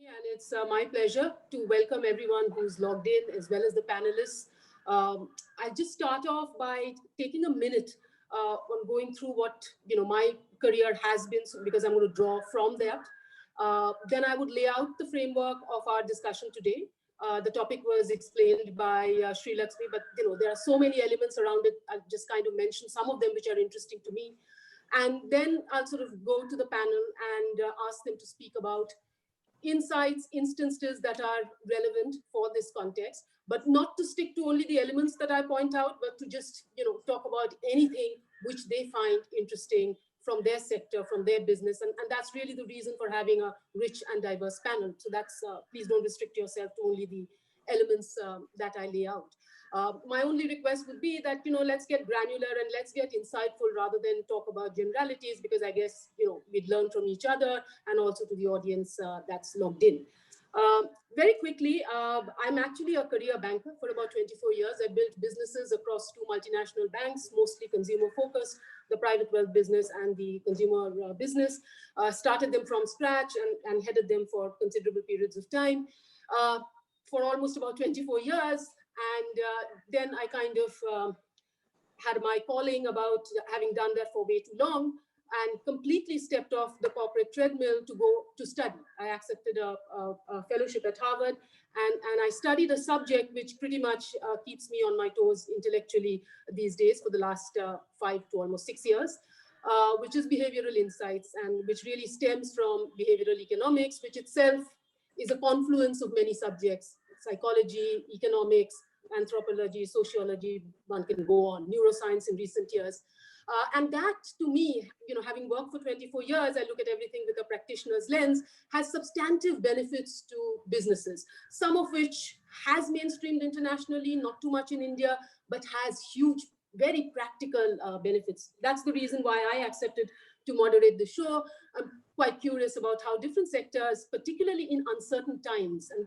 And it's my pleasure to welcome everyone who's logged in, as well as the panelists. I'll just start off by taking a minute on going through what my career has been, because I'm going to draw from that. Then I would lay out the framework of our discussion today. The topic was explained by Sri Lakshmi, but there are so many elements around it. I'll just kind of mention some of them which are interesting to me. And then I'll sort of go to the panel and ask them to speak about insights, instances that are relevant for this context, but not to stick to only the elements that I point out, but to just talk about anything which they find interesting from their sector, from their business. And that's really the reason for having a rich and diverse panel. So that's, please don't restrict yourself to only the elements that I lay out. My only request would be that, let's get granular and let's get insightful rather than talk about generalities, because I guess, we'd learn from each other and also to the audience that's logged in. Very quickly, I'm actually a career banker for about 24 years. I built businesses across 2 multinational banks, mostly consumer focused, the private wealth business and the consumer business. Started them from scratch and headed them for considerable periods of time. For almost about 24 years. And then I kind of had my calling about having done that for way too long and completely stepped off the corporate treadmill to go to study. I accepted a fellowship at Harvard and I studied a subject which pretty much keeps me on my toes intellectually these days for the last 5 to almost 6 years, which is behavioral insights, and which really stems from behavioral economics, which itself is a confluence of many subjects: psychology, economics, anthropology, sociology, one can go on, neuroscience in recent years. And that, to me, having worked for 24 years, I look at everything with a practitioner's lens, has substantive benefits to businesses, some of which has mainstreamed internationally, not too much in India, but has huge, very practical benefits. That's the reason why I accepted to moderate the show. I'm quite curious about how different sectors, particularly in uncertain times, and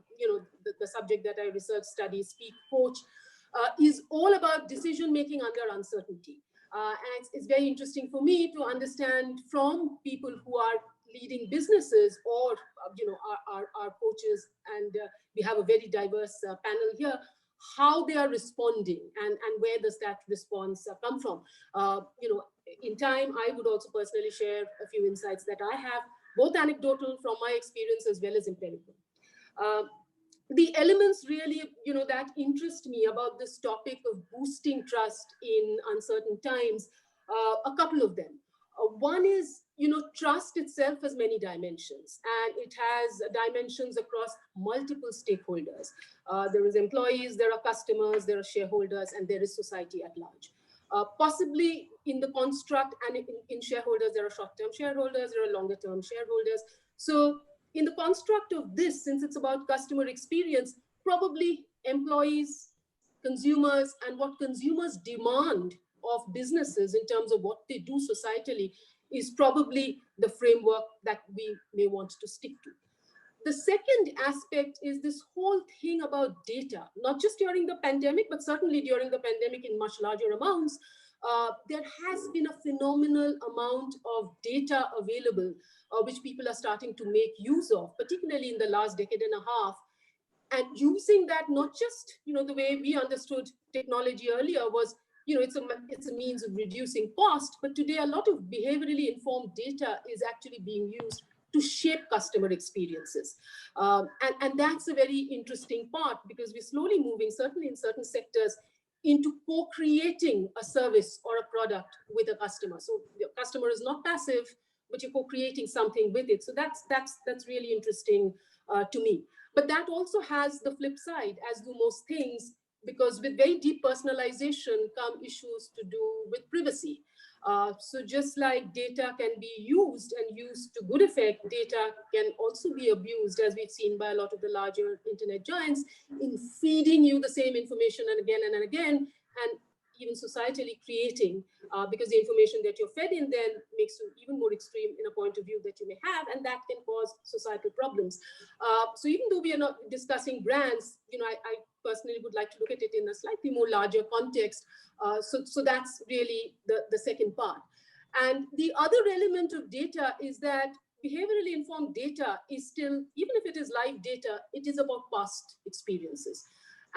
the subject that I research, study, speak, coach, is all about decision making under uncertainty. And it's very interesting for me to understand from people who are leading businesses or our coaches, and we have a very diverse panel here, how they are responding and where does that response come from. In time, I would also personally share a few insights that I have, both anecdotal from my experience as well as empirical. The elements really, that interest me about this topic of boosting trust in uncertain times, a couple of them. One is, trust itself has many dimensions, and it has dimensions across multiple stakeholders. There is employees, there are customers, there are shareholders, and there is society at large. Possibly in the construct and in shareholders, there are short-term shareholders, there are longer-term shareholders. So in the construct of this, since it's about customer experience, probably employees, consumers, and what consumers demand of businesses in terms of what they do societally is probably the framework that we may want to stick to. The second aspect is this whole thing about data, not just during the pandemic, but certainly during the pandemic in much larger amounts. There has been a phenomenal amount of data available, which people are starting to make use of, particularly in the last decade and a half. And using that, not just, the way we understood technology earlier was, it's a means of reducing cost, but today a lot of behaviorally informed data is actually being used to shape customer experiences. And that's a very interesting part, because we're slowly moving, certainly in certain sectors, into co-creating a service or a product with a customer. So the customer is not passive, but you're co-creating something with it. So that's really interesting to me. But that also has the flip side, as do most things, because with very deep personalization come issues to do with privacy. So just like data can be used and used to good effect, data can also be abused, as we've seen by a lot of the larger internet giants, in feeding you the same information and again, and even societally creating, because the information that you're fed in then makes you even more extreme in a point of view that you may have, and that can cause societal problems. So even though we are not discussing brands, I personally would like to look at it in a slightly more larger context. So that's really the second part. And the other element of data is that behaviorally informed data is still, even if it is live data, it is about past experiences.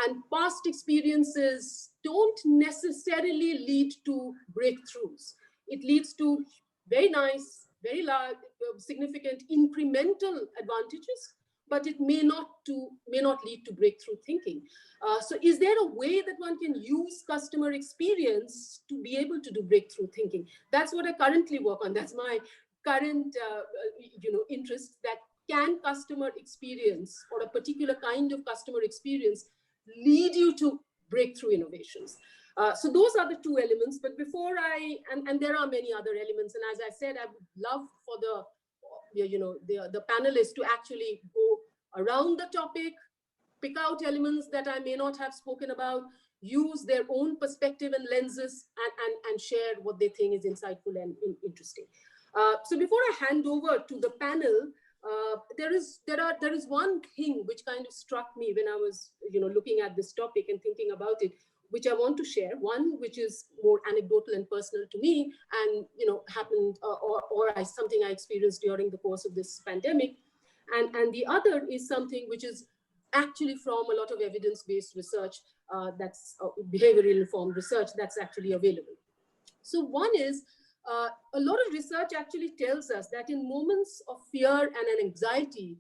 And past experiences don't necessarily lead to breakthroughs. It leads to very nice, very large, significant incremental advantages, but it may not lead to breakthrough thinking. So is there a way that one can use customer experience to be able to do breakthrough thinking? That's what I currently work on. That's my current interest, that can customer experience or a particular kind of customer experience lead you to breakthrough innovations? So those are the two elements. But before and there are many other elements. And as I said, I would love for the panelists to actually go around the topic, pick out elements that I may not have spoken about, use their own perspective and lenses, and share what they think is insightful and interesting. So before I hand over to the panel, there is one thing which kind of struck me when I was looking at this topic and thinking about it, which I want to share. One which is more anecdotal and personal to me, and happened something I experienced during the course of this pandemic, and the other is something which is actually from a lot of evidence-based research, that's behavioral informed research that's actually available. So one is, a lot of research actually tells us that in moments of fear and an anxiety,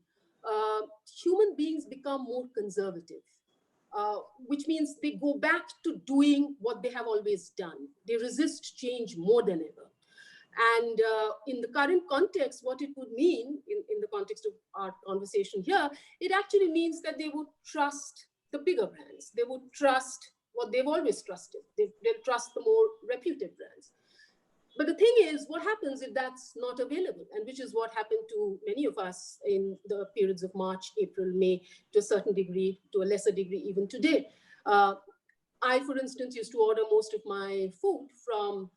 human beings become more conservative, which means they go back to doing what they have always done. They resist change more than ever. And in the current context, what it would mean in the context of our conversation here, it actually means that they would trust the bigger brands. They would trust what they've always trusted. They'll trust the more reputed brands. But the thing is, what happens if that's not available? And which is what happened to many of us in the periods of March, April, May, to a certain degree, to a lesser degree even today. I, for instance, used to order most of my food from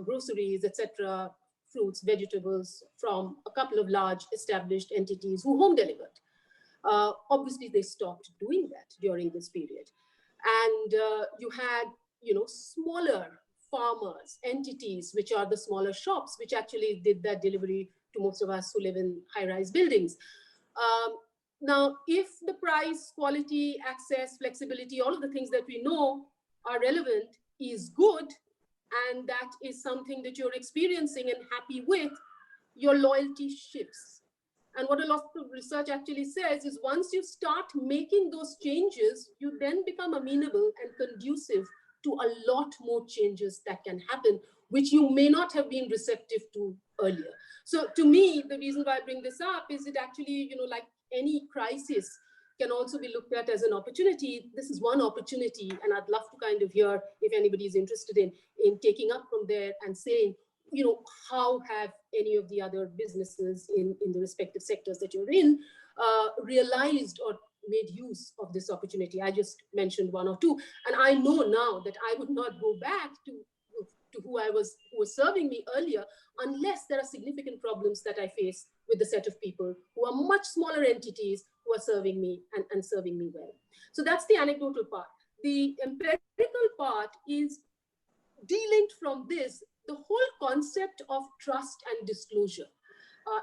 groceries, etc., fruits, vegetables, from a couple of large established entities who home delivered. Obviously, they stopped doing that during this period. And you had, smaller farmers, entities, which are the smaller shops, which actually did that delivery to most of us who live in high-rise buildings. Now, if the price, quality, access, flexibility, all of the things that we know are relevant is good, and that is something that you're experiencing and happy with, your loyalty shifts. And what a lot of research actually says is once you start making those changes, you then become amenable and conducive to a lot more changes that can happen, which you may not have been receptive to earlier. So to me, the reason why I bring this up is it actually, like any crisis, can also be looked at as an opportunity. This is one opportunity, and I'd love to kind of hear if anybody is interested in taking up from there and saying, how have any of the other businesses in the respective sectors that you're in realized or made use of this opportunity? I just mentioned one or two, and I know now that I would not go back to who was serving me earlier unless there are significant problems that I face with the set of people who are much smaller entities who are serving me and serving me well. So that's the anecdotal part. The empirical part is delinked from this, the whole concept of trust and disclosure.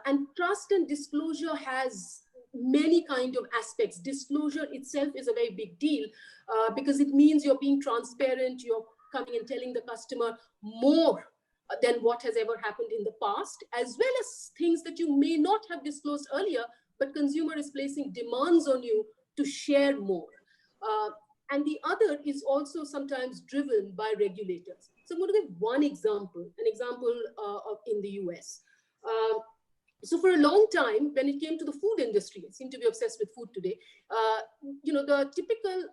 And trust and disclosure has many kind of aspects. Disclosure itself is a very big deal because it means you're being transparent, you're coming and telling the customer more than what has ever happened in the past, as well as things that you may not have disclosed earlier, but consumer is placing demands on you to share more. And the other is also sometimes driven by regulators. So I'm going to give one example, in the US. So for a long time, when it came to the food industry, I seem to be obsessed with food today, the typical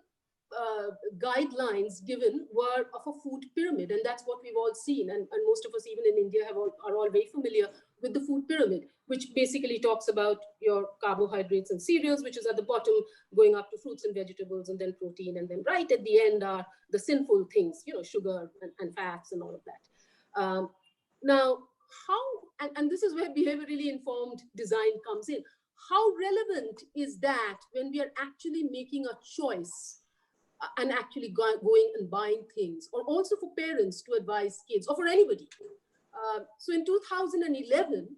guidelines given were of a food pyramid, and that's what we've all seen. And most of us, even in India, are all very familiar with the food pyramid, which basically talks about your carbohydrates and cereals, which is at the bottom, going up to fruits and vegetables, and then protein, and then right at the end are the sinful things, sugar and fats and all of that. Now, and this is where behaviorally informed design comes in. How relevant is that when we are actually making a choice and actually going and buying things, or also for parents to advise kids, or for anybody? So in 2011,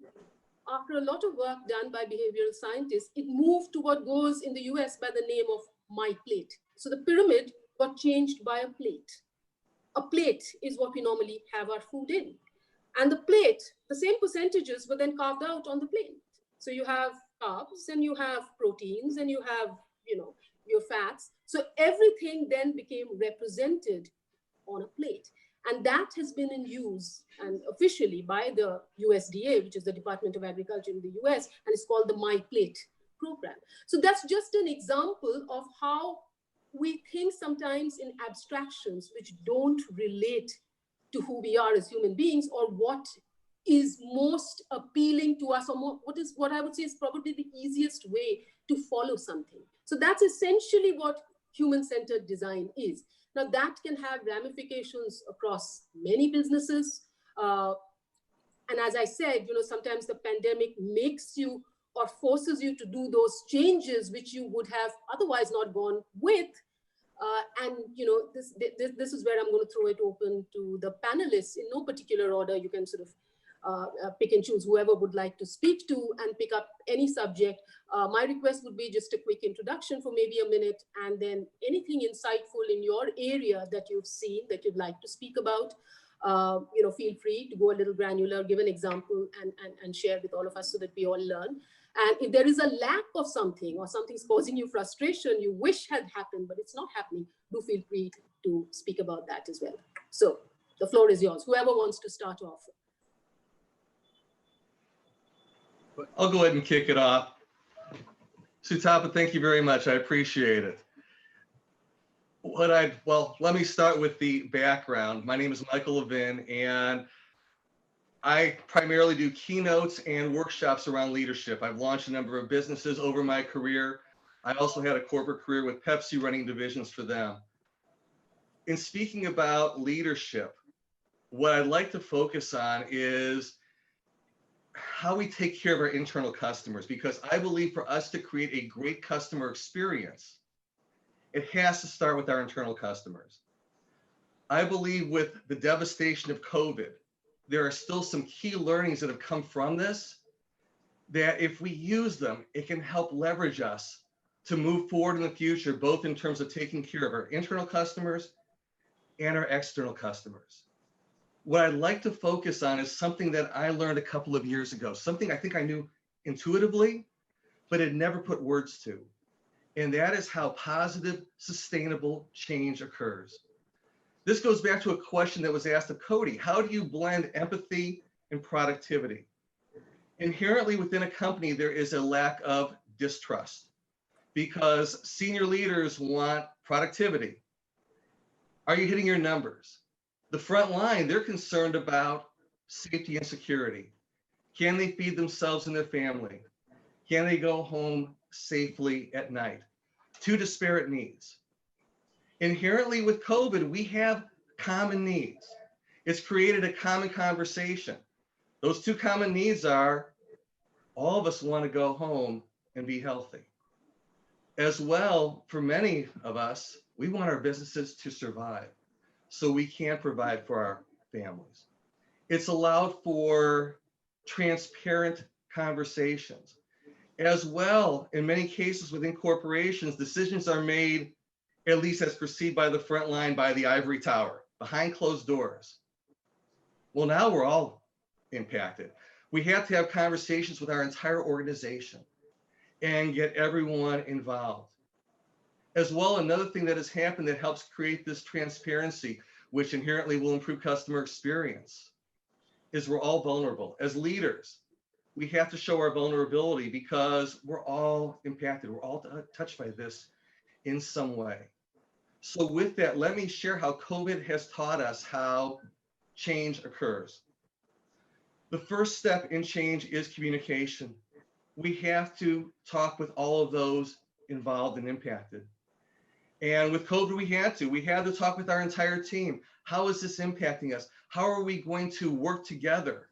after a lot of work done by behavioral scientists, it moved to what goes in the US by the name of my plate. So the pyramid got changed by a plate. A plate is what we normally have our food in. And the plate, the same percentages were then carved out on the plate. So you have carbs and you have proteins and you have, your fats. So everything then became represented on a plate. And that has been in use and officially by the USDA, which is the Department of Agriculture in the US, and it's called the My Plate program. So that's just an example of how we think sometimes in abstractions which don't relate to who we are as human beings, or what is most appealing to us, or what I would say is probably the easiest way to follow something. So that's essentially what human-centered design is. Now that can have ramifications across many businesses. And as I said, sometimes the pandemic makes you or forces you to do those changes which you would have otherwise not gone with. And this is where I'm going to throw it open to the panelists in no particular order. You can sort of pick and choose whoever would like to speak to and pick up any subject. My request would be just a quick introduction for maybe a minute, and then anything insightful in your area that you've seen that you'd like to speak about. Feel free to go a little granular, give an example, and share with all of us so that we all learn. And if there is a lack of something or something's causing you frustration you wish had happened, but it's not happening, do feel free to speak about that as well. So the floor is yours. Whoever wants to start off. I'll go ahead and kick it off. Sutapa, thank you very much. I appreciate it. Well, let me start with the background. My name is Michael Levin, and I primarily do keynotes and workshops around leadership. I've launched a number of businesses over my career. I also had a corporate career with Pepsi running divisions for them. In speaking about leadership, what I'd like to focus on is how we take care of our internal customers, because I believe for us to create a great customer experience, it has to start with our internal customers. I believe with the devastation of COVID, there are still some key learnings that have come from this, that if we use them, it can help leverage us to move forward in the future, both in terms of taking care of our internal customers and our external customers. What I'd like to focus on is something that I learned a couple of years ago, something I think I knew intuitively, but had never put words to. And that is how positive, sustainable change occurs. This goes back to a question that was asked of Cody. How do you blend empathy and productivity? Inherently within a company, there is a lack of distrust because senior leaders want productivity. Are you hitting your numbers? The front line, they're concerned about safety and security. Can they feed themselves and their family? Can they go home safely at night? Two disparate needs. Inherently with COVID, we have common needs. It's created a common conversation. Those two common needs are, all of us want to go home and be healthy. As well, for many of us, we want our businesses to survive so we can provide for our families. It's allowed for transparent conversations. As well, in many cases within corporations, decisions are made, at least as perceived by the front line, by the ivory tower, behind closed doors. Well, now we're all impacted. We have to have conversations with our entire organization and get everyone involved. As well, another thing that has happened that helps create this transparency, which inherently will improve customer experience, is we're all vulnerable. As leaders, we have to show our vulnerability because we're all impacted. We're all touched by this in some way. So with that, let me share how COVID has taught us how change occurs. The first step in change is communication. We have to talk with all of those involved and impacted. And with COVID, we had to talk with our entire team. How is this impacting us? How are we going to work together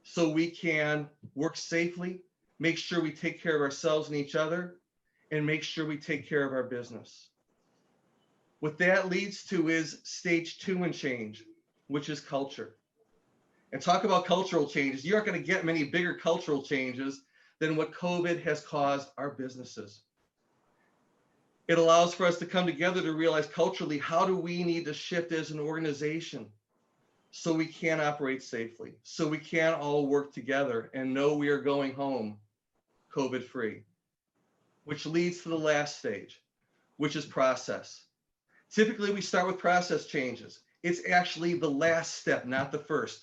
so we can work safely, make sure we take care of ourselves and each other, and make sure we take care of our business? What that leads to is stage 2 in change, which is culture. And talk about cultural changes. You aren't going to get many bigger cultural changes than what COVID has caused our businesses. It allows for us to come together to realize culturally, how do we need to shift as an organization so we can operate safely, so we can all work together and know we are going home COVID free, which leads to the last stage, which is process. Typically, we start with process changes. It's actually the last step, not the first.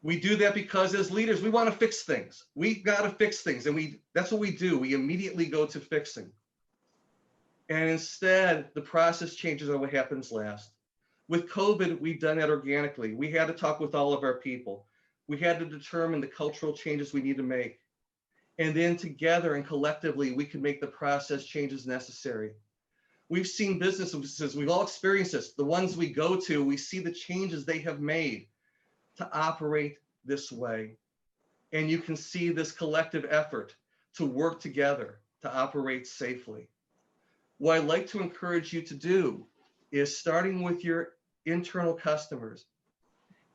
We do that because as leaders, we want to fix things. We got to fix things, and that's what we do. We immediately go to fixing. And instead, the process changes are what happens last. With COVID, we've done that organically. We had to talk with all of our people. We had to determine the cultural changes we need to make. And then together and collectively, we can make the process changes necessary. We've seen businesses, we've all experienced this. The ones we go to, we see the changes they have made to operate this way. And you can see this collective effort to work together to operate safely. What I'd like to encourage you to do is, starting with your internal customers,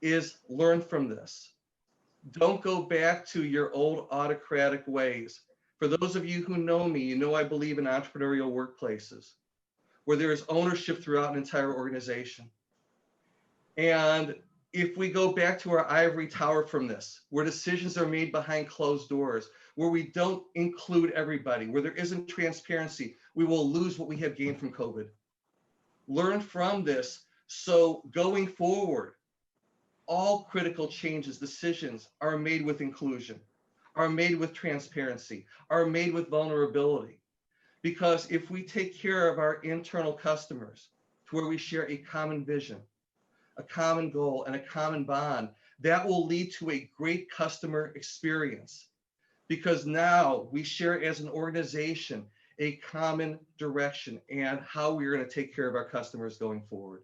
is learn from this. Don't go back to your old autocratic ways. For those of you who know me, you know I believe in entrepreneurial workplaces where there is ownership throughout an entire organization. And if we go back to our ivory tower from this, where decisions are made behind closed doors, where we don't include everybody, where there isn't transparency, we will lose what we have gained from COVID. Learn from this, so going forward, all critical changes, decisions are made with inclusion, are made with transparency, are made with vulnerability. Because if we take care of our internal customers to where we share a common vision, a common goal, and a common bond, that will lead to a great customer experience. Because now we share as an organization a common direction and how we're going to take care of our customers going forward.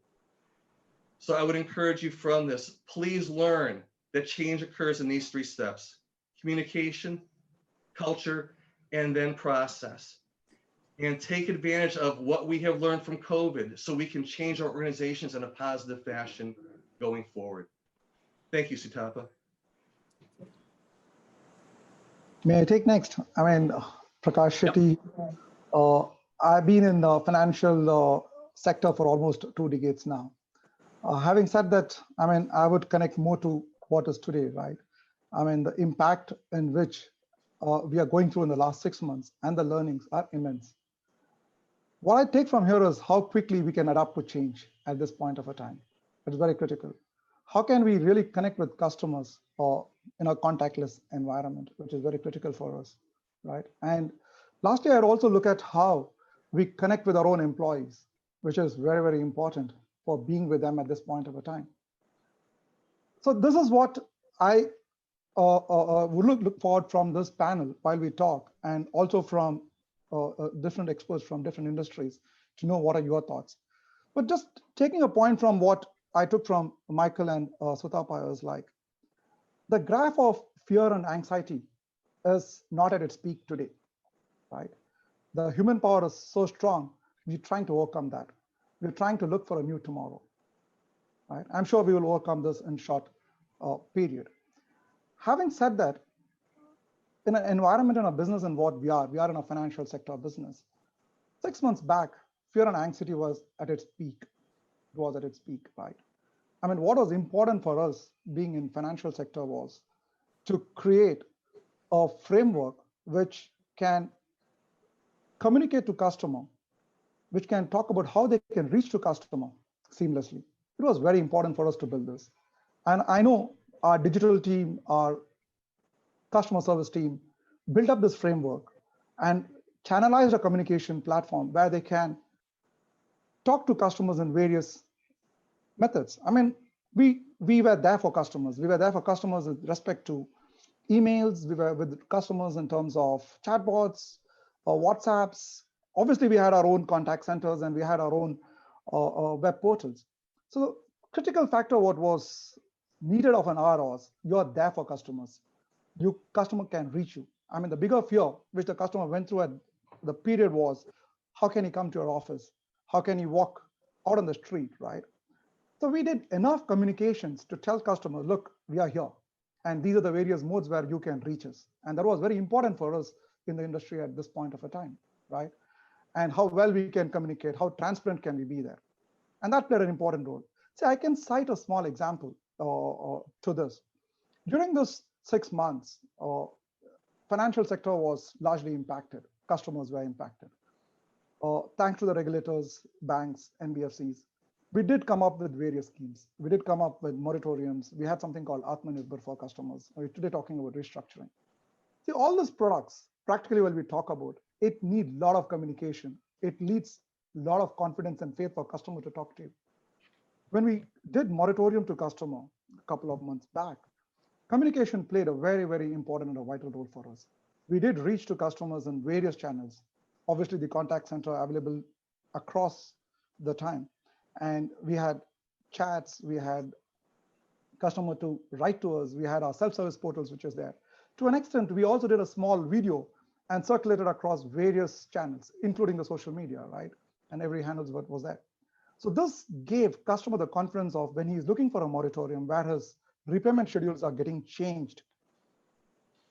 So I would encourage you from this, please learn that change occurs in these 3 steps: communication, culture, and then process. And take advantage of what we have learned from COVID so we can change our organizations in a positive fashion going forward. Thank you, Sutapa. May I take next? Prakash, Shetty. I've been in the financial sector for almost 2 decades now. Having said that, I would connect more to what is today, right? The impact in which we are going through in the last 6 months and the learnings are immense. What I take from here is how quickly we can adapt to change at this point of a time. It's very critical. How can we really connect with customers in a contactless environment, which is very critical for us, right? And lastly, I'd also look at how we connect with our own employees, which is very, very important for being with them at this point of a time. So this is what I would look forward from this panel while we talk, and also from different experts from different industries to know what are your thoughts. But just taking a point from what I took from Michael and Sutapa is like, the graph of fear and anxiety is not at its peak today, right? The human power is so strong, we're trying to overcome that. We're trying to look for a new tomorrow, right? I'm sure we will overcome this in short period. Having said that, in an environment in a business and what we are in a financial sector business. 6 months back, fear and anxiety was at its peak. It was at its peak, right? What was important for us being in financial sector was to create a framework which can communicate to customer, which can talk about how they can reach to customer seamlessly. It was very important for us to build this. And I know our digital team, our customer service team built up this framework and channelized a communication platform where they can talk to customers in various methods. We were there for customers. We were there for customers with respect to emails. We were with customers in terms of chatbots or WhatsApps. Obviously, we had our own contact centers and we had our own web portals. So the critical factor what was needed of an hour was you're there for customers. Your customer can reach you. The bigger fear which the customer went through at the period was, how can he come to your office? How can he walk out on the street, right? So we did enough communications to tell customers, look, we are here. And these are the various modes where you can reach us. And that was very important for us in the industry at this point of a time, right? And how well we can communicate, how transparent can we be there. And that played an important role. See, I can cite a small example to this. During those 6 months, financial sector was largely impacted. Customers were impacted. Thanks to the regulators, banks, NBFCs, we did come up with various schemes. We did come up with moratoriums. We had something called Atmanirbhar for customers. We're today talking about restructuring. See, all these products, practically when we talk about, it needs a lot of communication. It needs a lot of confidence and faith for customer to talk to you. When we did moratorium to customer a couple of months back, communication played a very, very important and a vital role for us. We did reach to customers in various channels. Obviously, the contact center available across the time. And we had chats, we had customer to write to us, we had our self-service portals, which is there. To an extent, we also did a small video and circulated across various channels, including the social media, right? And every handle was there. So this gave customer the confidence of when he's looking for a moratorium where his repayment schedules are getting changed,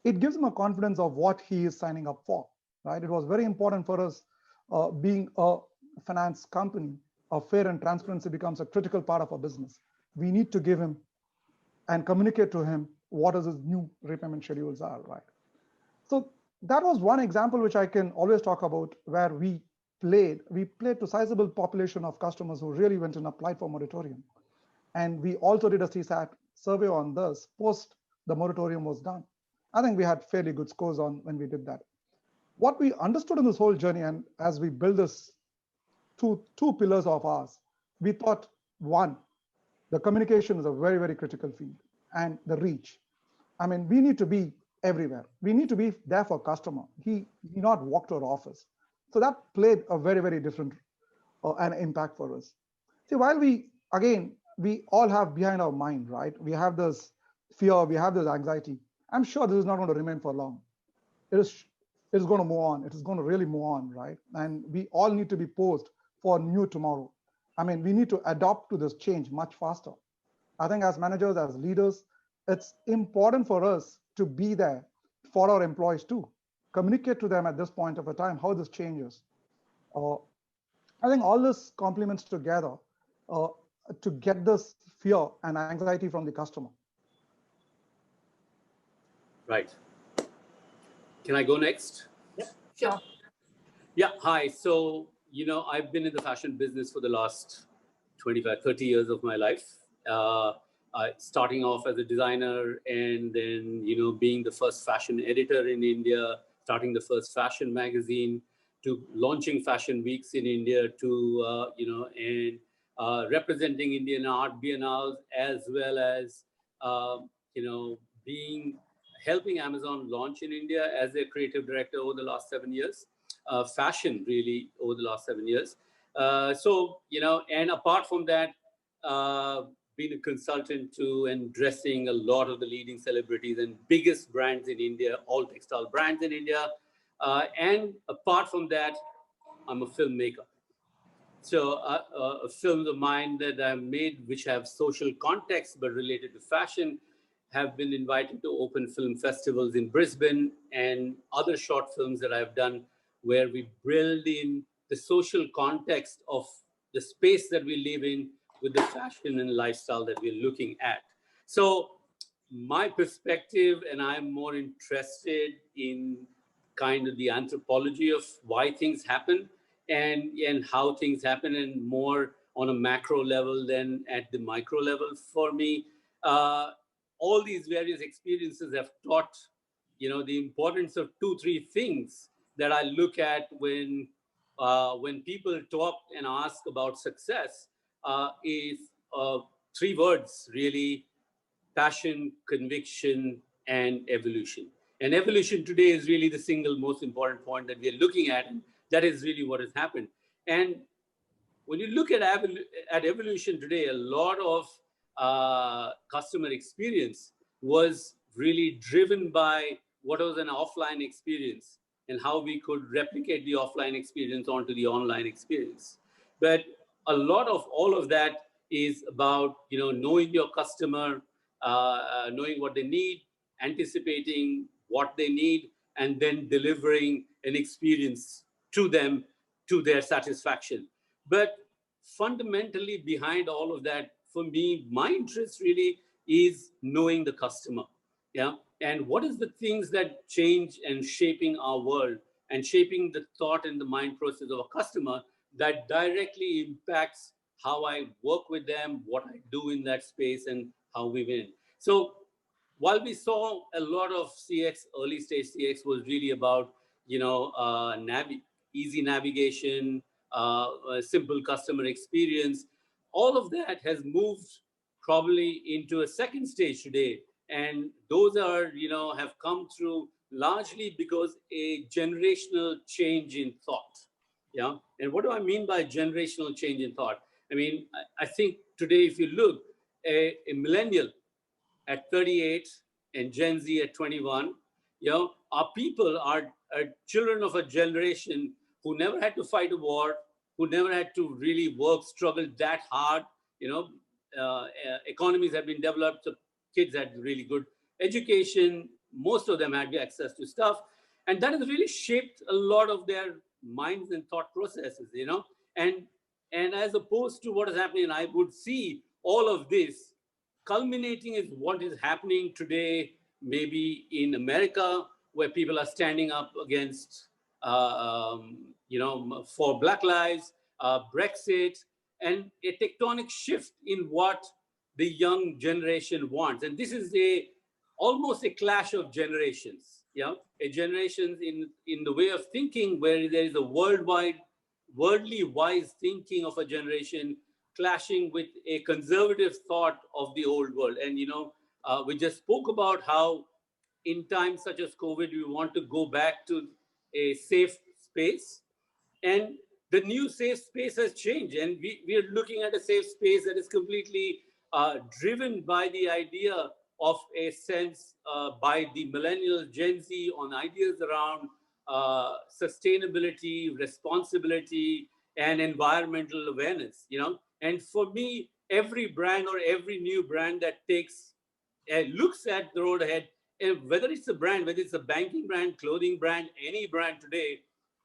it gives him a confidence of what he is signing up for, right? It was very important for us, being a finance company, fair and transparency becomes a critical part of our business. We need to give him and communicate to him what his new repayment schedules are, right? So that was one example which I can always talk about where we played to sizable population of customers who really went and applied for moratorium. And we also did a CSAT survey on this post the moratorium was done. I think we had fairly good scores on when we did that. What we understood in this whole journey, and as we build this two pillars of ours, we thought, one, the communication is a very, very critical field, and the reach. I mean, we need to be everywhere. We need to be there for customer. He not walk to our office. So that played a very, very different an impact for us. See, while we all have behind our mind, right? We have this fear, we have this anxiety. I'm sure this is not going to remain for long. It is going to move on. It is going to really move on, right? And we all need to be posed for new tomorrow. I mean, we need to adapt to this change much faster. I think as managers, as leaders, it's important for us to be there for our employees too. Communicate to them at this point of a time how this changes. I think all this complements together to get this fear and anxiety from the customer. Right. Can I go next? Yep, sure. Yeah, hi. So, I've been in the fashion business for the last 25, 30 years of my life. Starting off as a designer and then, being the first fashion editor in India, starting the first fashion magazine, to launching fashion weeks in India, to, representing Indian art biennales, as well as, helping Amazon launch in India as their creative director over the last 7 years, fashion really over the last 7 years. And apart from that, being a consultant to and dressing a lot of the leading celebrities and biggest brands in India, all textile brands in India. And apart from that, I'm a filmmaker. So films of mine that I've made, which have social context but related to fashion, have been invited to open film festivals in Brisbane, and other short films that I've done where we build in the social context of the space that we live in with the fashion and lifestyle that we're looking at. So my perspective, and I'm more interested in kind of the anthropology of why things happen and how things happen, and more on a macro level than at the micro level for me. All these various experiences have taught, the importance of 2-3 things that I look at when people talk and ask about success. Is 3 words really: passion, conviction, and evolution. And evolution today is really the single most important point that we are looking at, and that is really what has happened. And when you look at evolution today, a lot of customer experience was really driven by what was an offline experience and how we could replicate the offline experience onto the online experience. But a lot of all of that is about, knowing your customer, knowing what they need, anticipating what they need, and then delivering an experience to them to their satisfaction. But fundamentally behind all of that, for me, my interest really is knowing the customer. Yeah. And what is the things that change and shaping our world and shaping the thought and the mind process of a customer that directly impacts how I work with them, what I do in that space, and how we win. So while we saw a lot of CX, early stage CX was really about, easy navigation, a simple customer experience, all of that has moved probably into a second stage today. And those are, have come through largely because a generational change in thought. Yeah. And what do I mean by generational change in thought? I mean, I think today, if you look, a millennial at 38 and Gen Z at 21, our people are children of a generation who never had to fight a war, who never had to really work, struggle that hard. Economies have been developed, so kids had really good education. Most of them had access to stuff. And that has really shaped a lot of their minds and thought processes, And as opposed to what is happening, I would see all of this culminating is what is happening today, maybe in America, where people are standing up against, for Black Lives, Brexit, and a tectonic shift in what the young generation wants. And this is almost a clash of generations, a generations in the way of thinking where there is a worldly wise thinking of a generation clashing with a conservative thought of the old world. And, we just spoke about how in times such as COVID, we want to go back to a safe space. And the new safe space has changed. And we are looking at a safe space that is completely driven by the idea of a sense by the millennials, Gen Z, on ideas around sustainability, responsibility, and environmental awareness, And for me, every brand or every new brand that looks at the road ahead, whether it's a brand, whether it's a banking brand, clothing brand, any brand today,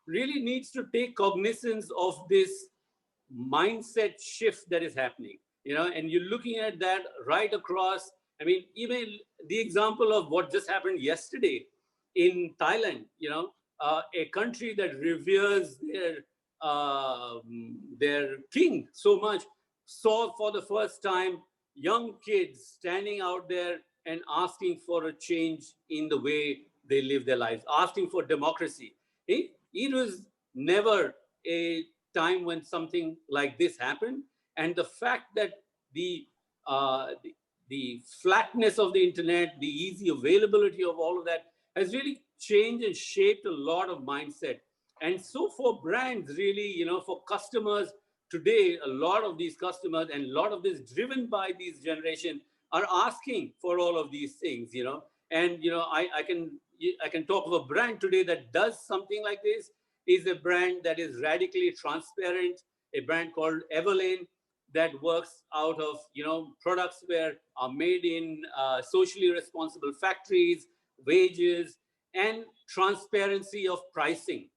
really needs to take cognizance of this mindset shift that is happening, and you're looking at that right across. I mean, even the example of what just happened yesterday in Thailand, a country that reveres their king so much, saw for the first time young kids standing out there and asking for a change in the way they live their lives, asking for democracy. It was never a time when something like this happened. And the fact that the flatness of the internet, the easy availability of all of that has really changed and shaped a lot of mindset. And so for brands, really, for customers today, a lot of these customers and a lot of this driven by these generation are asking for all of these things, And, I can talk of a brand today that does something like this, is a brand that is radically transparent, a brand called Everlane that works out of, products where are made in socially responsible factories, wages, and transparency of pricing.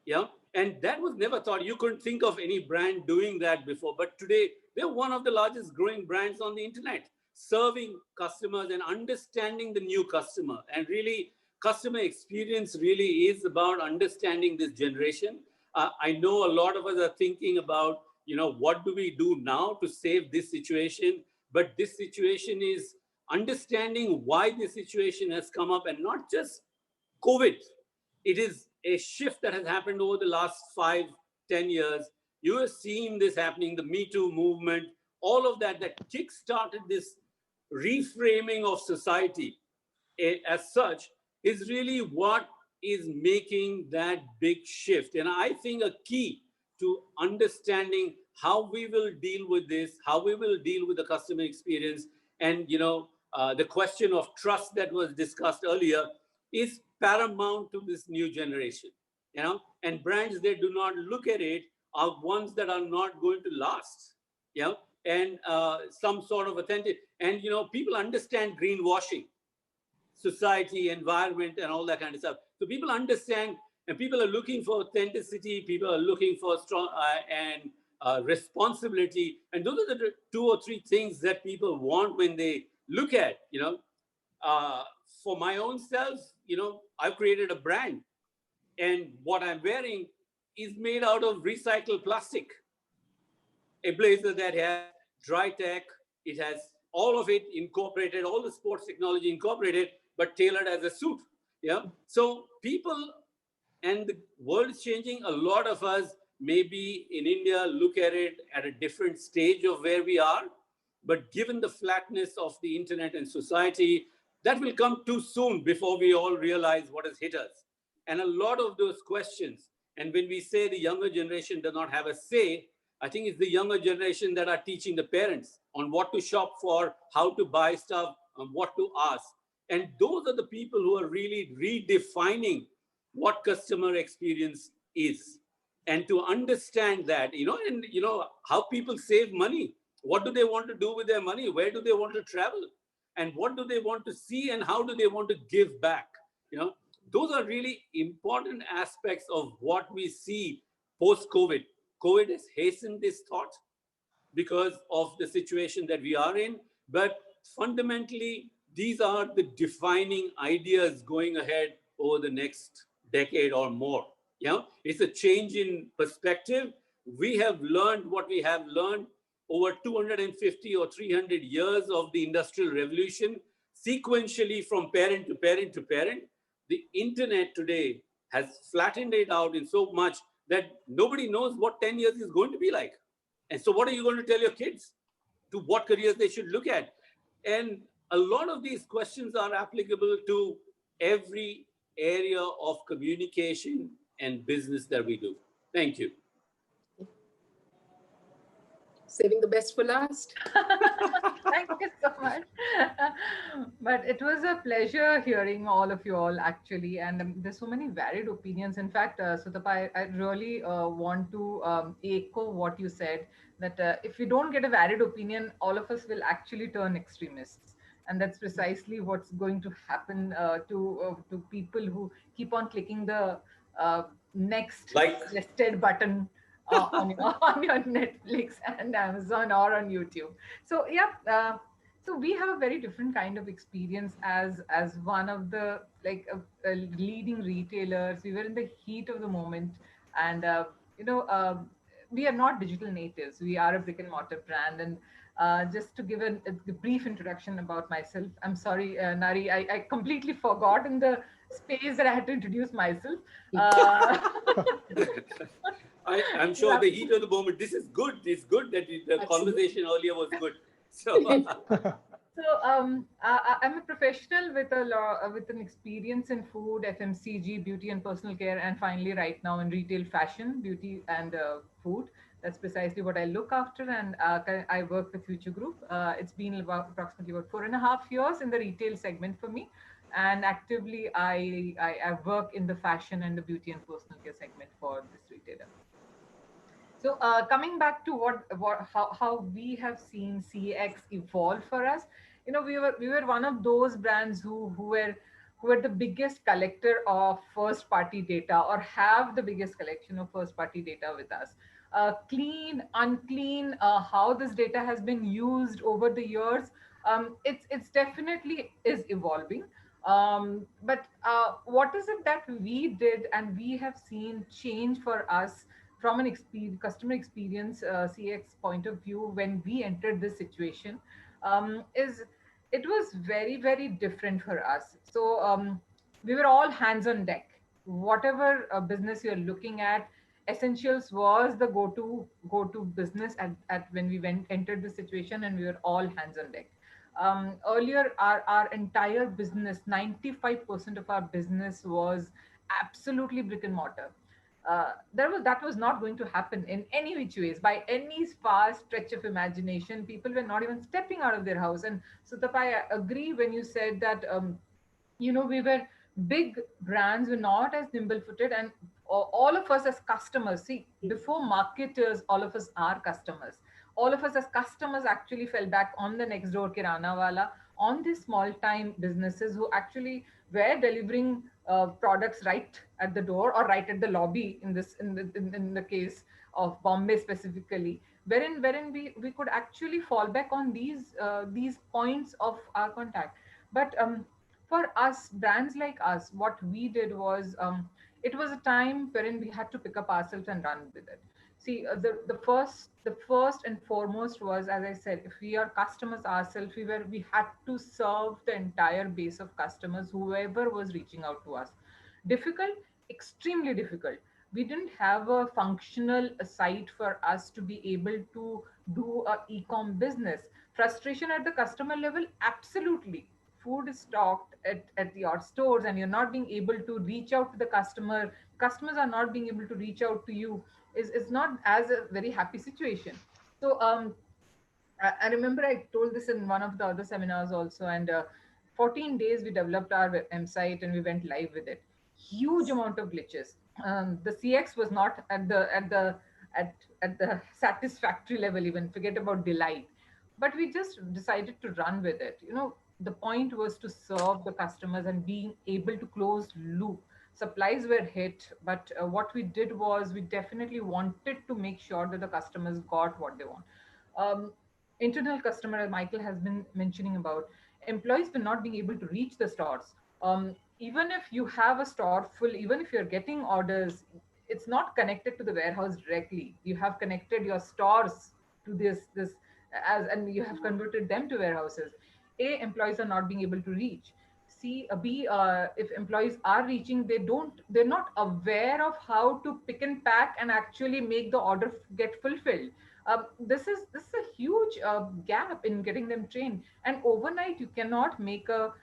Yeah. And that was never thought. You couldn't think of any brand doing that before. But today, they're one of the largest growing brands on the internet, serving customers and understanding the new customer. And really, customer experience really is about understanding this generation. I know a lot of us are thinking about, what do we do now to save this situation? But this situation is understanding why this situation has come up, and not just COVID. It is a shift that has happened over the last 5-10 years. You have seen this happening, the Me Too movement, all of that kick-started this reframing of society as such is really what is making that big shift. And I think a key to understanding how we will deal with this, how we will deal with the customer experience, and the question of trust that was discussed earlier is paramount to this new generation. And brands that do not look at it are ones that are not going to last. and some sort of authentic. And, people understand greenwashing, society, environment, and all that kind of stuff. So people understand, and people are looking for authenticity. People are looking for strong and responsibility. And those are the two or three things that people want when they look at, uh, for my own self, I've created a brand, and what I'm wearing is made out of recycled plastic. A blazer that has dry tech, it has all of it incorporated, all the sports technology incorporated, but tailored as a suit. Yeah. So people, and the world is changing. A lot of us maybe in India look at it at a different stage of where we are, but given the flatness of the internet and society, that will come too soon before we all realize what has hit us. And a lot of those questions, and when we say the younger generation does not have a say, I think it's the younger generation that are teaching the parents on what to shop for, how to buy stuff, and what to ask. And those are the people who are really redefining what customer experience is. And to understand that, and how people save money. What do they want to do with their money? Where do they want to travel? And what do they want to see? And how do they want to give back? Those are really important aspects of what we see post-COVID. COVID has hastened this thought because of the situation that we are in. But fundamentally, these are the defining ideas going ahead over the next decade or more. It's a change in perspective. We have learned what we have learned over 250 or 300 years of the Industrial Revolution, sequentially from parent to parent to parent. The internet today has flattened it out in so much that nobody knows what 10 years is going to be like. And so what are you going to tell your kids to what careers they should look at? And a lot of these questions are applicable to every area of communication and business that we do. Thank you. Saving the best for last. Thank you so much. But it was a pleasure hearing all of you all, actually. And there's so many varied opinions. In fact, Sutapa, I really want to echo what you said, that if we don't get a varied opinion, all of us will actually turn extremists. And that's precisely what's going to happen to people who keep on clicking the next suggested button on your Netflix and Amazon or on YouTube. So yeah, so we have a very different kind of experience as one of the leading retailers. We were in the heat of the moment, and you know. We are not digital natives. We are a brick and mortar brand. And just to give a brief introduction about myself, I'm sorry, Nari, I completely forgot in the space that I had to introduce myself. I'm sure the heat of the moment, this is good. It's good that the conversation earlier was good. So, I'm a professional with with an experience in food, FMCG, beauty and personal care, and finally right now in retail, fashion, beauty and food. That's precisely what I look after, and I work with Future Group. It's been approximately about 4.5 years in the retail segment for me, and actively I work in the fashion and the beauty and personal care segment for this retailer. So coming back to how we have seen CX evolve for us, we were one of those brands who were the biggest collector of first party data, or have the biggest collection of first party data with us. Clean, unclean, how this data has been used over the years, it's definitely is evolving. But what is it that we did and we have seen change for us from an customer experience CX point of view when we entered this situation, is it was very, very different for us. So we were all hands on deck. Whatever business you're looking at, Essentials was the go-to business at when we entered the situation, and we were all hands on deck. Earlier, our entire business, 95% of our business was absolutely brick and mortar. That was not going to happen in any which ways by any far stretch of imagination. People were not even stepping out of their house. And Sutapa, I agree when you said that we were big brands, were not as nimble footed, and all of us as customers, see, before marketers, all of us are customers. all of us as customers actually fell back on the next door kirana wala, on these small time businesses who actually were delivering products right at the door or right at the lobby in this in the case of Bombay specifically, wherein we could actually fall back on these points of our contact. But for us, brands like us, what we did was, it was a time wherein we had to pick up ourselves and run with it. See, the first and foremost was, as I said, if we are customers ourselves, we had to serve the entire base of customers, whoever was reaching out to us. Difficult, extremely difficult. We didn't have a functional site for us to be able to do a e-com business. Frustration at the customer level, absolutely. Food is stocked at your stores and you're not being able to reach out to the customer. Customers are not being able to reach out to you, is not as a very happy situation. So I remember I told this in one of the other seminars also, and 14 days we developed our website and we went live with it. Huge amount of glitches. The CX was not at the satisfactory level. Even forget about delight, but we just decided to run with it. The point was to serve the customers and being able to close loop. Supplies were hit, but what we did was we definitely wanted to make sure that the customers got what they want. um, Internal customer, as Michael has been mentioning about, employees were not being able to reach the stores. Even if you have a store full, even if you're getting orders, it's not connected to the warehouse directly. You have connected your stores to this as, and you have converted them to warehouses. A, employees are not being able to reach. C, B, if employees are reaching, they're not aware of how to pick and pack and actually make the order get fulfilled. This is a huge gap in getting them trained. And overnight, you cannot make a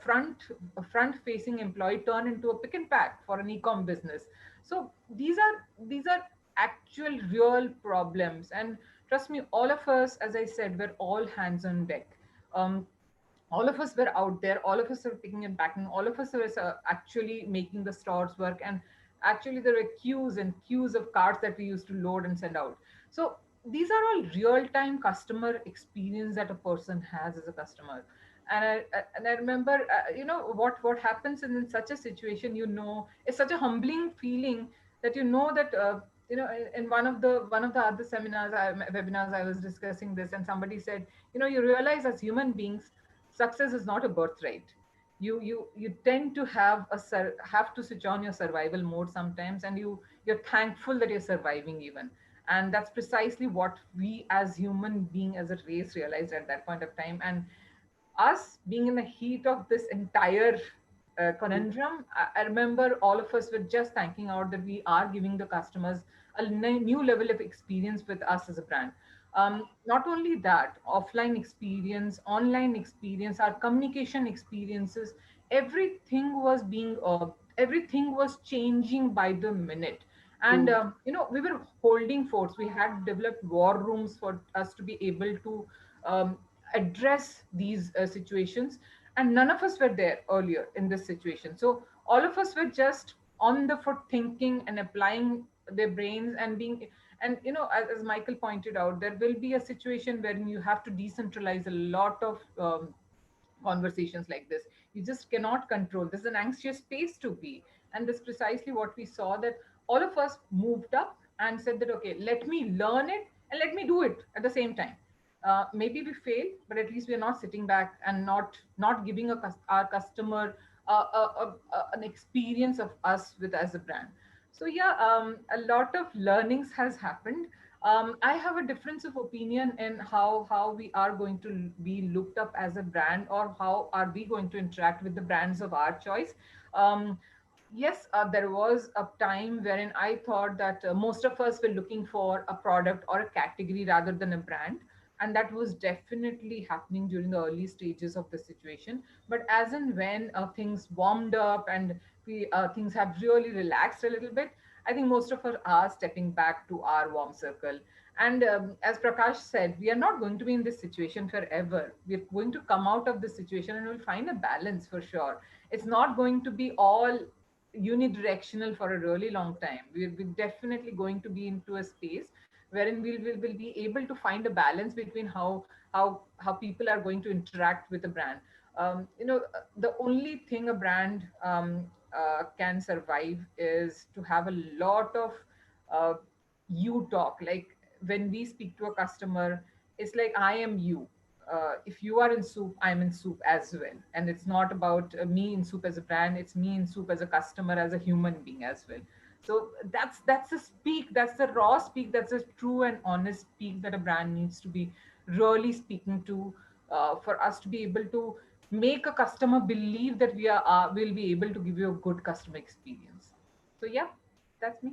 front facing employee turn into a pick and pack for an e-com business. So these are actual real problems. And trust me, all of us, as I said, we're all hands on deck. Um, all of us were out there, all of us were picking and packing, all of us were actually making the stores work. And actually there were queues and queues of carts that we used to load and send out. So these are all real time customer experience that a person has as a customer. And I remember, what happens in such a situation, it's such a humbling feeling that that in one of the other webinars, I was discussing this, and somebody said, you realize as human beings, success is not a birthright. You tend to have to switch on your survival mode sometimes, and you're thankful that you're surviving even. And that's precisely what we as human being, as a race, realized at that point of time. And us being in the heat of this entire conundrum, I remember all of us were just thanking out that we are giving the customers a new level of experience with us as a brand. Not only that, offline experience, online experience, our communication experiences, everything was changing by the minute. And we were holding forts. We had developed war rooms for us to be able to um, address these situations. And none of us were there earlier in this situation. So all of us were just on the foot, thinking and applying their brains and being. And as Michael pointed out, there will be a situation wherein you have to decentralize a lot of conversations like this. You just cannot control. This is an anxious space to be. And that's precisely what we saw, that all of us moved up and said that, okay, let me learn it and let me do it at the same time. Maybe we fail, but at least we're not sitting back and not giving our customer an experience of us with as a brand. So yeah, a lot of learnings has happened. I have a difference of opinion in how we are going to be looked up as a brand, or how are we going to interact with the brands of our choice. Um, yes, there was a time wherein I thought that most of us were looking for a product or a category rather than a brand. And that was definitely happening during the early stages of the situation. But as and when things warmed up and things have really relaxed a little bit, I think most of us are stepping back to our warm circle. And as Prakash said, we are not going to be in this situation forever. We're going to come out of this situation and we'll find a balance for sure. It's not going to be all unidirectional for a really long time. We're definitely going to be into a space wherein we'll be able to find a balance between how people are going to interact with a brand. The only thing a brand can survive is to have a lot of uh, you talk. Like when we speak to a customer, it's like I am you. If you are in soup, I'm in soup as well. And it's not about me in soup as a brand, it's me in soup as a customer, as a human being as well. So that's a speak, that's the raw speak, that's a true and honest speak that a brand needs to be really speaking to, for us to be able to make a customer believe that will be able to give you a good customer experience. So yeah, that's me.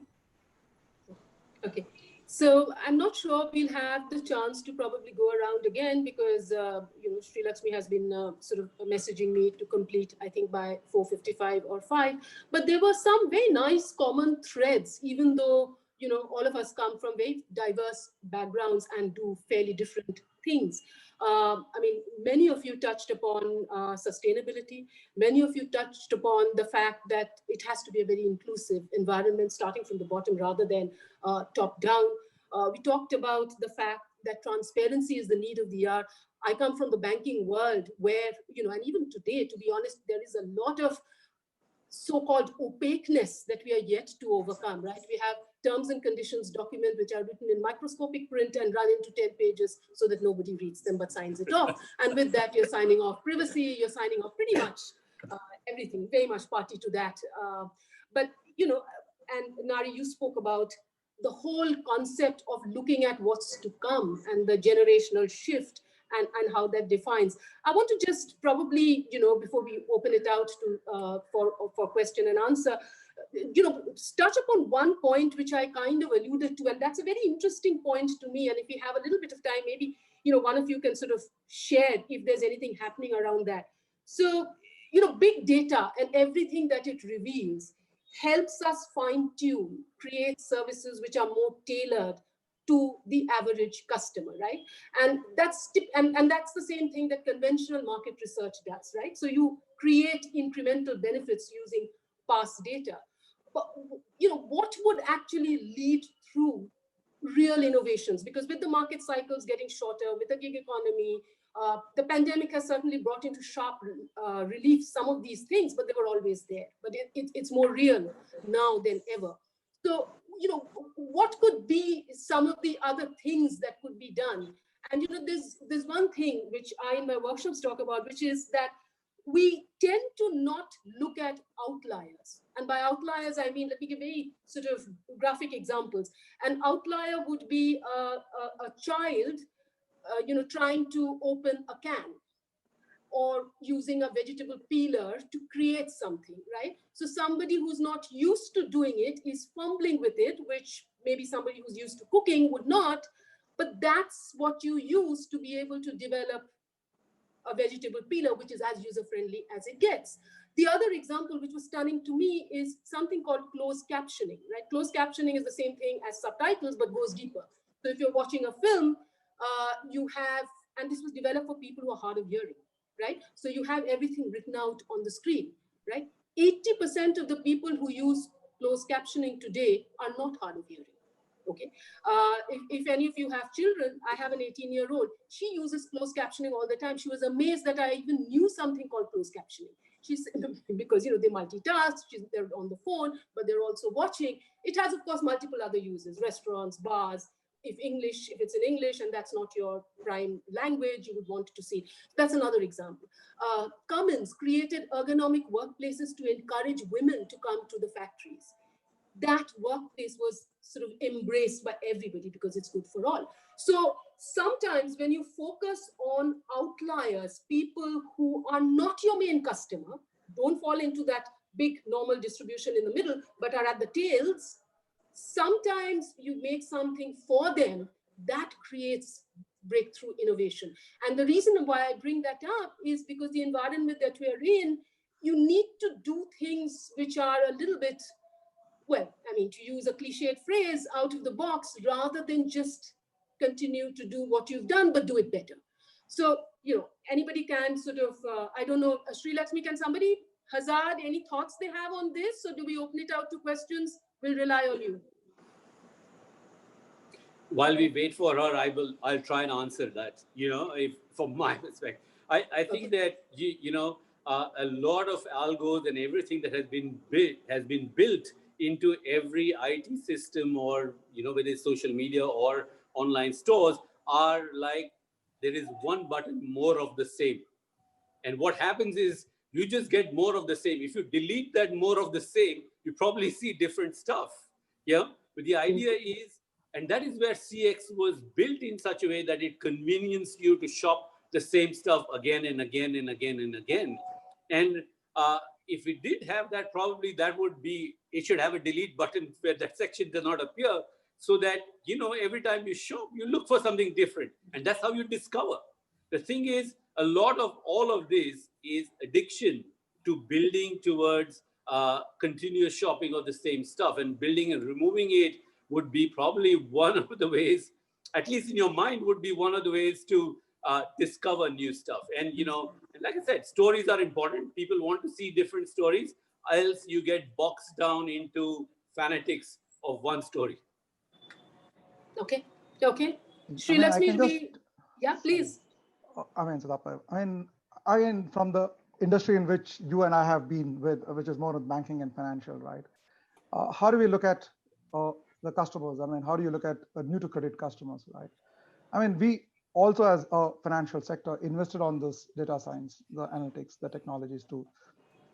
Okay. So I'm not sure we'll have the chance to probably go around again because Sri Lakshmi has been sort of messaging me to complete, I think, by 4:55 or 5. But there were some very nice common threads, even though all of us come from very diverse backgrounds and do fairly different things. I mean, many of you touched upon sustainability. Many of you touched upon the fact that it has to be a very inclusive environment, starting from the bottom rather than top down. We talked about the fact that transparency is the need of the hour. I come from the banking world where, and even today, to be honest, there is a lot of so-called opaqueness that we are yet to overcome, right? We have terms and conditions document which are written in microscopic print and run into 10 pages so that nobody reads them but signs it off. And with that, you're signing off privacy, you're signing off pretty much everything, very much party to that. But, and Nari, you spoke about the whole concept of looking at what's to come and the generational shift and how that defines. I want to just probably, before we open it out to for question and answer, touch upon one point which I kind of alluded to, and that's a very interesting point to me. And if we have a little bit of time, maybe one of you can sort of share if there's anything happening around that. So, big data and everything that it reveals helps us fine tune, create services which are more tailored to the average customer, right? And that's the same thing that conventional market research does, right? So you create incremental benefits using past data. But what would actually lead through real innovations? Because with the market cycles getting shorter, with the gig economy, the pandemic has certainly brought into sharp relief some of these things, but they were always there. But it's more real now than ever. So, what could be some of the other things that could be done? And, there's one thing which I in my workshops talk about, which is that we tend to not look at outliers. And by outliers, I mean, let me give very sort of graphic examples. An outlier would be a child, trying to open a can, or using a vegetable peeler to create something, right? So somebody who's not used to doing it is fumbling with it, which maybe somebody who's used to cooking would not, but that's what you use to be able to develop a vegetable peeler, which is as user-friendly as it gets. The other example, which was stunning to me, is something called closed captioning, right? Closed captioning is the same thing as subtitles, but goes deeper. So if you're watching a film, you have, and this was developed for people who are hard of hearing, right? So you have everything written out on the screen, right? 80% of the people who use closed captioning today are not hard of hearing. Okay. If any of you have children, I have an 18-year-old. She uses closed captioning all the time. She was amazed that I even knew something called closed captioning. She said, because they multitask, they're on the phone, but they're also watching. It has, of course, multiple other uses: restaurants, bars. If it's in English and that's not your prime language, you would want to see. That's another example. Cummins created ergonomic workplaces to encourage women to come to the factories. That workplace was sort of embraced by everybody because it's good for all. So sometimes when you focus on outliers, people who are not your main customer, don't fall into that big normal distribution in the middle, but are at the tails, sometimes you make something for them that creates breakthrough innovation. And the reason why I bring that up is because the environment that we're in, you need to do things which are a little bit, well, I mean, to use a cliched phrase, out of the box, rather than just continue to do what you've done, but do it better. So, anybody can sort of, I don't know, Sri Lakshmi, can somebody hazard any thoughts they have on this? Or do we open it out to questions? We'll rely on you. while we wait for her, I'll try and answer that. If from my perspective, I think that a lot of algos and everything that has been built into every IT system, or whether it's social media or online stores, are like there is one button, more of the same. And what happens is you just get more of the same. If you delete that more of the same, you probably see different stuff. Yeah. But the idea is, and that is where CX was built in such a way that it convenienced you to shop the same stuff again and again and again and again. And if it did have that, probably it should have a delete button where that section does not appear, so that, every time you shop, you look for something different. And that's how you discover. The thing is, a lot of all of this is addiction to building towards continuous shopping of the same stuff, and building and removing it would be probably one of the ways, at least in your mind, would be one of the ways to discover new stuff. And, and like I said, stories are important. People want to see different stories, else you get boxed down into fanatics of one story. Okay. Shri, I can just, yeah, please. Sutapa, again, from the industry in which you and I have been with, which is more of banking and financial, right? How do we look at the customers? How do you look at new to credit customers, right? We also, as a financial sector, invested on this data science, the analytics, the technologies to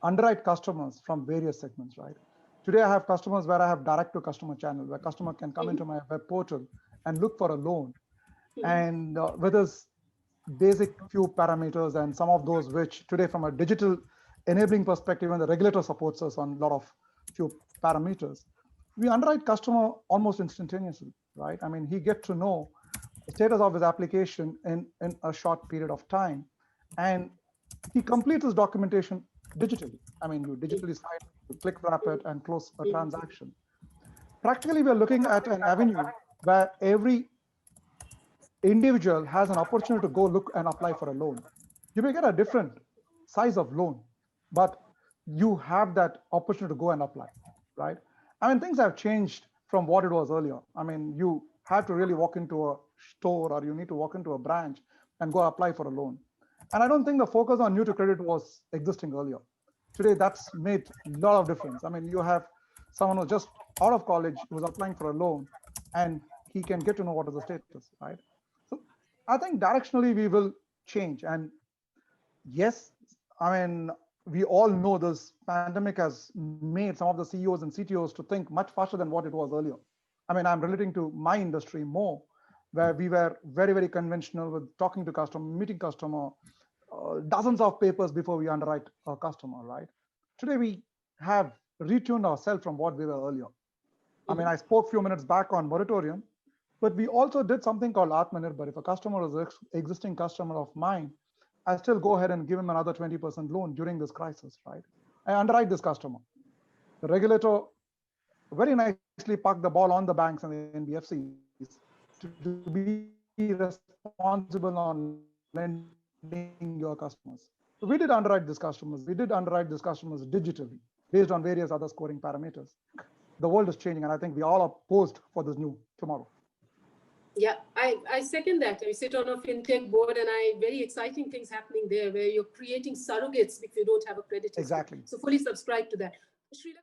underwrite customers from various segments, right? Today, I have customers where I have direct to customer channel, where customer can come into my web portal and look for a loan. And with this basic few parameters, and some of those which today, from a digital enabling perspective, and the regulator supports us on a lot of few parameters, we underwrite customer almost instantaneously, right? He gets to know the status of his application in a short period of time, and he completes his documentation digitally. You digitally sign, you click wrap it, and close a transaction. Practically, we're looking at an avenue where every individual has an opportunity to go look and apply for a loan. You may get a different size of loan, but you have that opportunity to go and apply, right? Things have changed from what it was earlier. You have to really walk into a store, or you need to walk into a branch and go apply for a loan. And I don't think the focus on new to credit was existing earlier. Today, that's made a lot of difference. You have someone who's just out of college who's applying for a loan, and he can get to know what is the status, right? So I think directionally we will change. And yes, we all know this pandemic has made some of the CEOs and CTOs to think much faster than what it was earlier. I'm relating to my industry more, where we were very, very conventional with talking to customer, meeting customer, dozens of papers before we underwrite a customer, right? Today, we have retuned ourselves from what we were earlier. I spoke a few minutes back on moratorium, but we also did something called Atmanirbhar. If a customer is an existing customer of mine, I still go ahead and give him another 20% loan during this crisis, right? I underwrite this customer. The regulator very nicely parked the ball on the banks and the NBFCs to be responsible on lending your customers. So we did underwrite these customers. We did underwrite these customers digitally based on various other scoring parameters. The world is changing, and I think we all are posed for this new tomorrow. Yeah, I second that. I sit on a fintech board, and very exciting things happening there, where you're creating surrogates if you don't have a credit history. Exactly. So fully subscribe to that. Sri